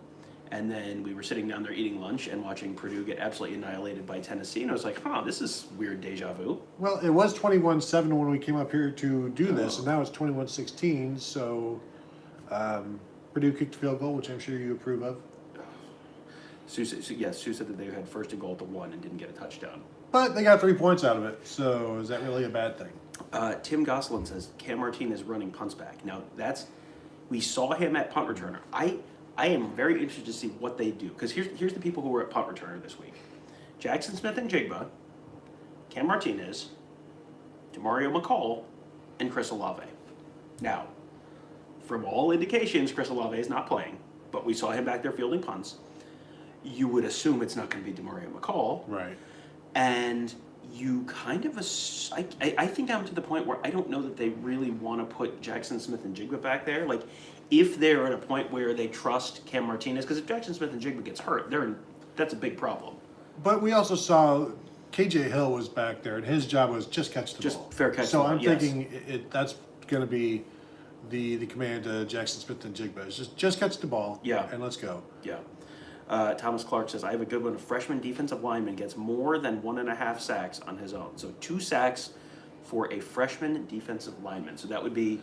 And then we were sitting down there eating lunch and watching Purdue get absolutely annihilated by Tennessee. And I was like, this is weird deja vu. Well, it was 21-7 when we came up here to do this, and now it's 21-16. So Purdue kicked a field goal, which I'm sure you approve of. Sue said that they had first and goal at the 1 and didn't get a touchdown. But they got 3 points out of it, so is that really a bad thing? Tim Gosselin says Cam Martinez running punts back. Now we saw him at punt returner. I am very interested to see what they do, because here's the people who were at punt returner this week: Jackson Smith and Jigba, Cam Martinez, Demario McCall, and Chris Olave. Now, from all indications, Chris Olave is not playing, but we saw him back there fielding punts. You would assume it's not going to be Demario McCall. Right. And you kind of I think I'm to the point where I don't know that they really want to put Jackson Smith and Jigba back there. Like, if they're at a point where they trust Cam Martinez, because if Jackson Smith and Jigba gets hurt, that's a big problem. But we also saw KJ Hill was back there, and his job was just catch the ball. Just fair catch. So I'm thinking that's going to be the command to Jackson Smith and Jigba. Is just catch the ball. Yeah. And let's go. Yeah. Thomas Clark says, I have a good one. A freshman defensive lineman gets more than 1.5 sacks on his own. So 2 sacks for a freshman defensive lineman. So that would be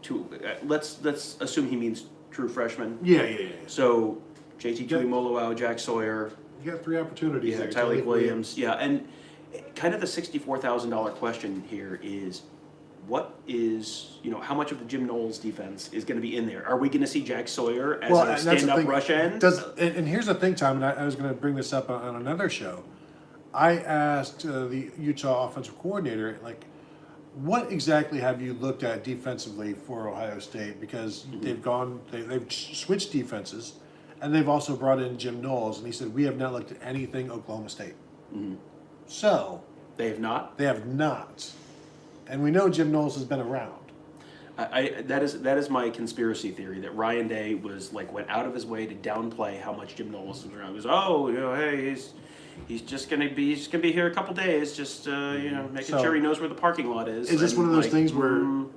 two. Let's assume he means true freshman. Yeah. So JT Tuimoloau, Jack Sawyer. You got 3 opportunities there. Tyleik Williams. Yeah, and kind of the $64,000 question here is, what is, how much of the Jim Knowles defense is going to be in there? Are we going to see Jack Sawyer as a stand-up rush end? And here's the thing, Tom, and I was going to bring this up on another show. I asked the Utah offensive coordinator, like, what exactly have you looked at defensively for Ohio State? Because they've switched defenses, and they've also brought in Jim Knowles, and he said, we have not looked at anything Oklahoma State. Mm-hmm. So. They have not? They have not. And we know Jim Knowles has been around. That is my conspiracy theory, that Ryan Day went out of his way to downplay how much Jim Knowles was around. He goes, hey, he's just gonna be here a couple days, just making sure he knows where the parking lot is. Is this one of those things where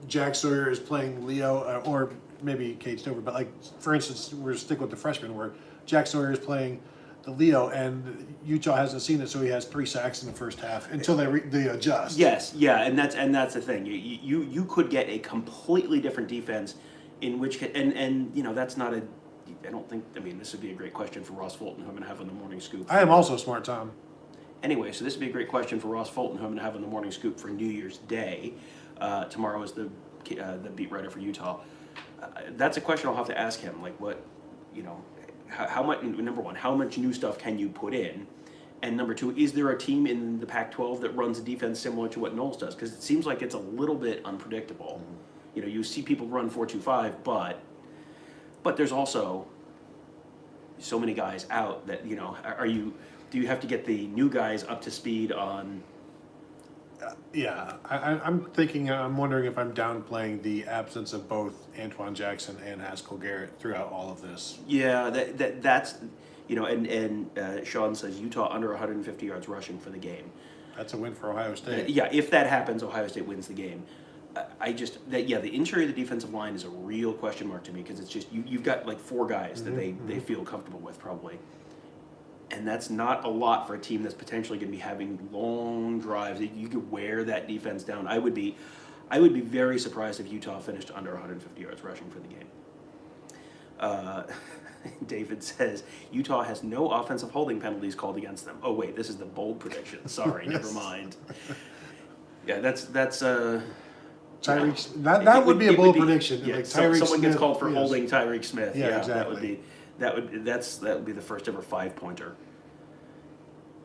Jack Sawyer is playing Leo, or maybe Cade Stover, but for instance, we're sticking with the freshman, where Jack Sawyer is playing Leo, and Utah hasn't seen it, so he has 3 sacks in the first half until they adjust. Yes, yeah, and that's the thing. You could get a completely different defense, in which and that's not a. I don't think. I mean, this would be a great question for Ross Fulton, who I'm going to have on the morning scoop. I am also smart, Tom. Anyway, so this would be a great question for Ross Fulton, who I'm going to have on the morning scoop for New Year's Day. Tomorrow is the beat writer for Utah. That's a question I'll have to ask him. Like, what, how much? Number one, how much new stuff can you put in? And number two, is there a team in the Pac-12 that runs a defense similar to what Knowles does? Because it seems like it's a little bit unpredictable. Mm-hmm. You see people run 4-2-5, but there's also so many guys out that do you have to get the new guys up to speed on? Yeah, I'm wondering if I'm downplaying the absence of both Antoine Jackson and Haskell Garrett throughout all of this. Yeah, that's and Sean says Utah under 150 yards rushing for the game. That's a win for Ohio State. Yeah, if that happens, Ohio State wins the game. The interior of the defensive line is a real question mark to me, because it's just you've got like 4 guys that they feel comfortable with probably. And that's not a lot for a team that's potentially going to be having long drives. You could wear that defense down. I would be very surprised if Utah finished under 150 yards rushing for the game. David says Utah has no offensive holding penalties called against them. Oh wait, this is the bold prediction. Sorry, never mind. Yeah, that's Tyreek. That would be a bold prediction. Yeah, like someone Smith, gets called for holding Tyreek Smith. Yeah, exactly. That would be the first ever 5-pointer.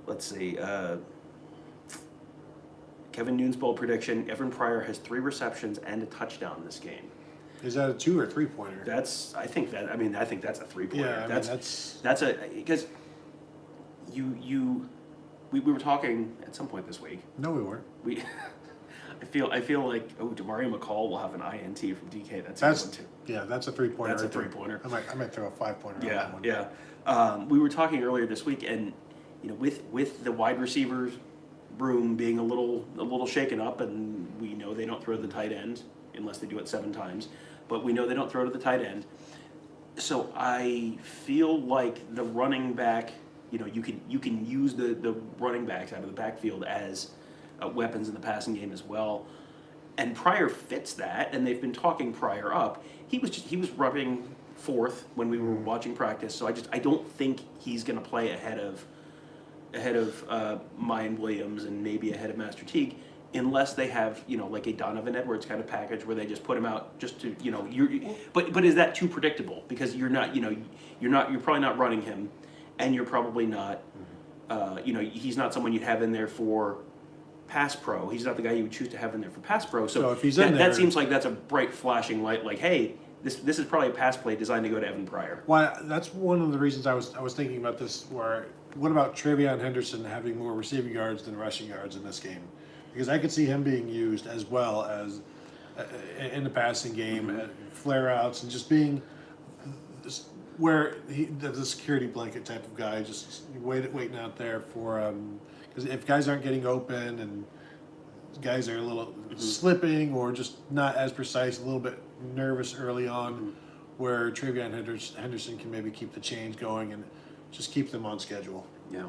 Let's see. Kevin Noon's bold prediction: Evan Pryor has 3 receptions and a touchdown this game. Is that a 2 or 3-pointer? I think that's a 3-pointer. Yeah, that's because we were talking at some point this week. No, we weren't. I feel like Demario McCall will have an INT from DK. That's a good one too. Yeah, that's a 3-pointer. That's a 3-pointer. I might throw a 5-pointer. Yeah, on that one. yeah. We were talking earlier this week, and with the wide receivers room being a little shaken up, and we know they don't throw to the tight end unless they do it 7 times, but we know they don't throw to the tight end. So I feel like the running back, you can use the running backs out of the backfield as weapons in the passing game as well. And Pryor fits that, and they've been talking Pryor up. He was rubbing 4th when we were watching practice, so I don't think he's going to play ahead of Mayan Williams and maybe ahead of Master Teague, unless they have like a Donovan Edwards kind of package where they just put him out just to but is that too predictable? Because you're probably not running him, and you're probably not he's not someone you'd have in there for pass pro. He's not the guy you would choose to have in there for pass pro. So if he's in there, that seems like that's a bright flashing light. Like, hey, this is probably a pass play designed to go to Evan Pryor. Well, that's one of the reasons I was thinking about this. What about Travion Henderson having more receiving yards than rushing yards in this game? Because I could see him being used as well as in the passing game, flare outs, and just being where the security blanket type of guy, just waiting out there for because if guys aren't getting open and guys are a little slipping or just not as precise, a little bit nervous early on, where Travion Henderson can maybe keep the change going and just keep them on schedule. Yeah,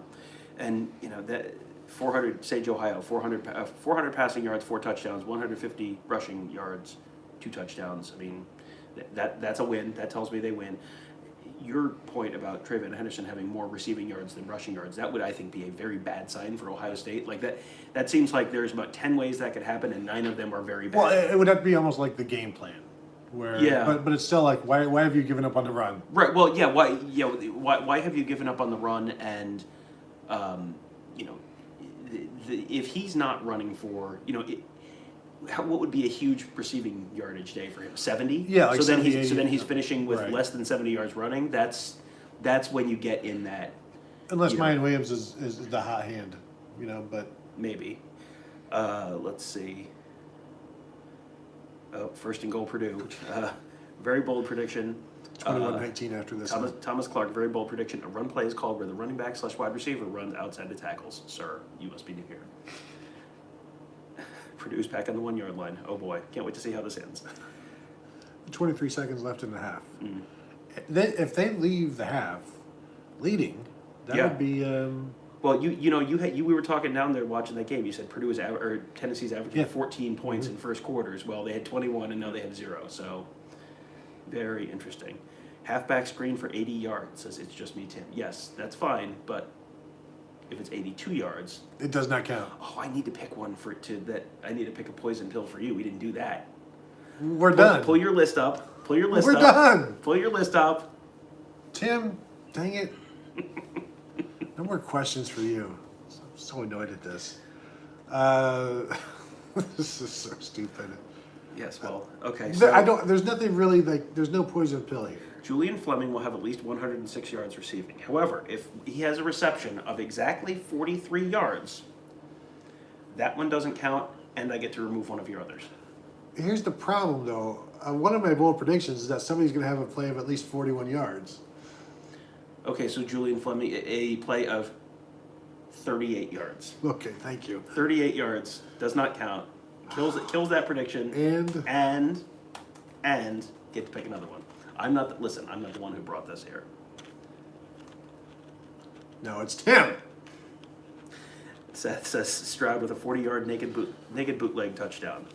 and that 400 Sage, Ohio, 400 passing yards, 4 touchdowns, 150 rushing yards, 2 touchdowns. I mean, that's a win. That tells me they win. Your point about Travion Henderson having more receiving yards than rushing yards, that would, I think, be a very bad sign for Ohio State. Like that seems like there's about 10 ways that could happen, and 9 of them are very bad. Well, it would have to be almost like the game plan. But it's still like, why have you given up on the run? Right. Well, yeah. Why have you given up on the run? And if he's not running for what would be a huge receiving yardage day for him? 70. Yeah. Like so 70, then he's finishing with right. less than 70 yards running. That's when you get in that. Unless Mayan Williams is the hot hand, but maybe. Let's see. First and goal, Purdue. Very bold prediction. 21-19 after this. Thomas Clark, very bold prediction. A run play is called where the running back / wide receiver runs outside the tackles. Sir, you must be new here. Purdue's back on the 1-yard line. Oh boy, can't wait to see how this ends. 23 seconds left in the half. If they leave the half leading, That Yeah. would be. Well, we were talking down there watching that game. You said Purdue was or Tennessee's averaging 14 points in first quarters. Well, they had 21 and now they have 0. So very interesting. Halfback screen for 80 yards, says it's just me, Tim. Yes, that's fine, but if it's 82 yards, It does not count. oh, I need to pick one I need to pick a poison pill for you. We didn't do that. We're done. Pull your list up. Pull your list We're up. done. Pull your list up. Tim, dang it. No more questions for you. I'm so annoyed at this. This is so stupid. Yes, well, okay. So There's nothing really there's no poison pill here. Julian Fleming will have at least 106 yards receiving. However, if he has a reception of exactly 43 yards, that one doesn't count, and I get to remove one of your others. Here's the problem, though. One of my bold predictions is that somebody's going to have a play of at least 41 yards. Okay, so Julian Fleming, a play of 38 yards. Okay, thank you. 38 yards does not count. Kills that prediction. And Get to pick another one. I'm not the one who brought this here. no, it's Tim. Seth says Stroud with a 40-yard naked bootleg touchdown.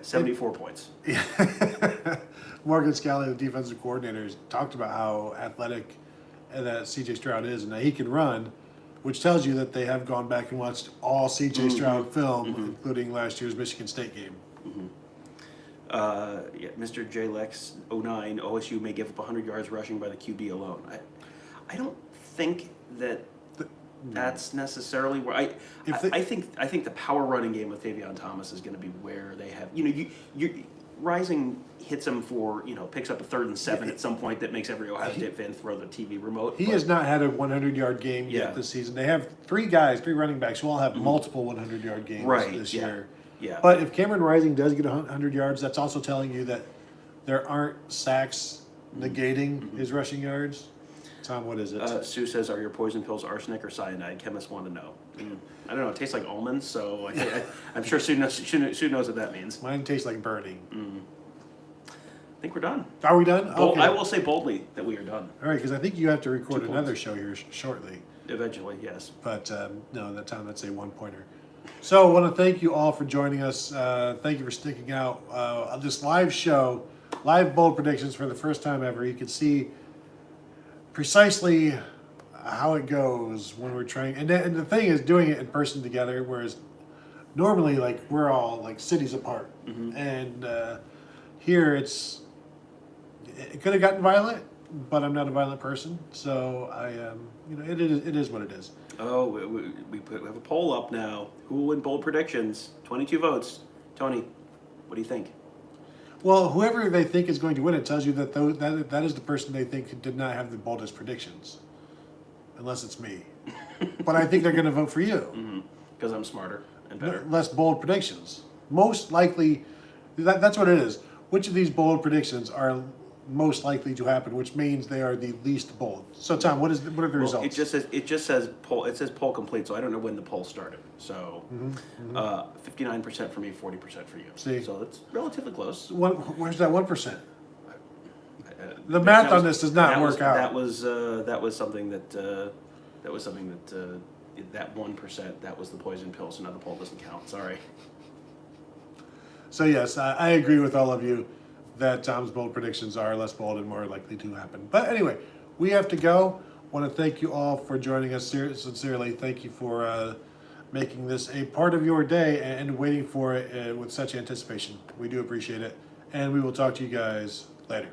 74 points. Morgan Scalley, the defensive coordinator, talked about how athletic that CJ Stroud is and that he can run, which tells you that they have gone back and watched all CJ Stroud film, including last year's Michigan State game. Mr. J Lex 09, OSU may give up 100 yards rushing by the QB alone. I don't think that's necessarily where I think the power running game with Tavion Thomas is going to be where they have you Rising hits him for picks up a 3rd and 7 at some point that makes every Ohio State fan throw the TV remote. He has not had a 100-yard game yet this season. They have three running backs who all have multiple 100-yard games this year. Yeah. But if Cameron Rising does get 100 yards, that's also telling you that there aren't sacks negating his rushing yards. Tom, what is it? Sue says, "Are your poison pills arsenic or cyanide?" Chemists want to know. I don't know. It tastes like almonds, so I'm sure Sue knows what that means. Mine tastes like burning. I think we're done. Are we done? Okay. I will say boldly that we are done. All right, because I think you have to record 2 another points. show here shortly. Eventually, yes. But no, that time that's a one-pointer. So I want to thank you all for joining us. Thank you for sticking out. On this live show, live bold predictions for the first time ever. You can see precisely how it goes when we're trying. And the thing is doing it in person together, whereas normally we're all cities apart. And here it could have gotten violent, but I'm not a violent person. So it is what it is. Oh, we have a poll up now. Who will win bold predictions? 22 votes. Tony, what do you think? Well, whoever they think is going to win it tells you that that is the person they think did not have the boldest predictions. Unless it's me. But I think they're going to vote for you. Because I'm smarter and better. Less bold predictions. Most likely, that's what it is. Which of these bold predictions are most likely to happen, which means they are the least bold. So Tom, what are the results? It just says poll. It says poll complete, so I don't know when the poll started. So, 59% for me, 40% for you. See, so it's relatively close. Where's that 1%? The math on this does not work out. That was something that that 1%, that was the poison pill. So now the poll doesn't count. Sorry. So yes, I agree with all of you that Tom's bold predictions are less bold and more likely to happen. But anyway, we have to go. Want to thank you all for joining us sincerely. Thank you for making this a part of your day and waiting for it with such anticipation. We do appreciate it. And we will talk to you guys later.